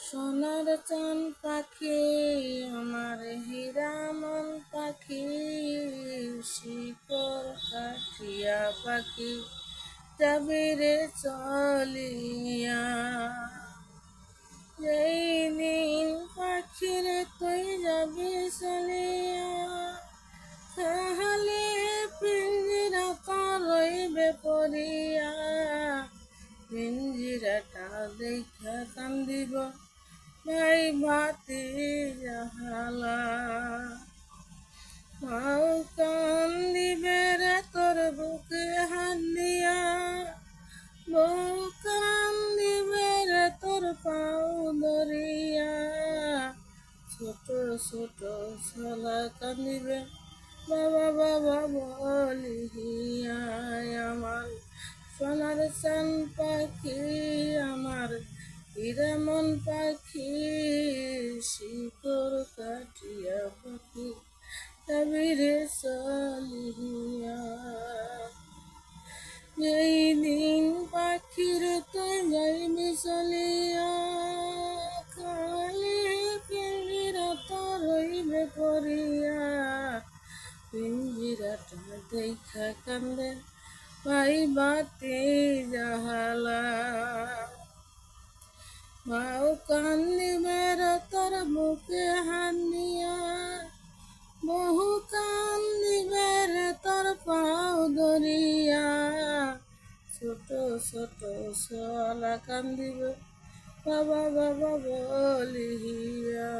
সোনার চান পাখি আমার হীরা মন পাখি, শিকড় কাঠিয়া পাখি যাবি রে চলিয়া। যেই দিন পাখির তুই যাবি চলিয়া, তাহলে পিঞ্জিরা তো রইবে পড়িয়া। পিঞ্জিরাটা দেখা কান্দিব ভাই বাতি জাহালা। মাও কান্দিবে রে তোর বুকে হাত দিয়া, বউ কান্দিবে রে তোর পাও ধরিয়া। ছোট ছোট ছলা কান্দিবে বাবা বাবা বলিয়া। আমার সোনার চান পাখি আমার হীরা মন পাখি, শিকড় কাঠিয়া পাখি যাবি রে চলিয়া। যেই দিন পাখির তুই যাইবি চলিয়া, খালি পিঞ্জিরা তো রইবে পড়িয়া। পিঞ্জিরাটা দেখা কান্দে ভাই বাতি জাহালা। মাও কান্দিবে রে তোর বুকে হাত দিয়া, বহু কান্দিবে রে তোর পাও ধরিয়া। ছোট ছোট ছলা কান্দিবে বাবা বাবা বলিয়া।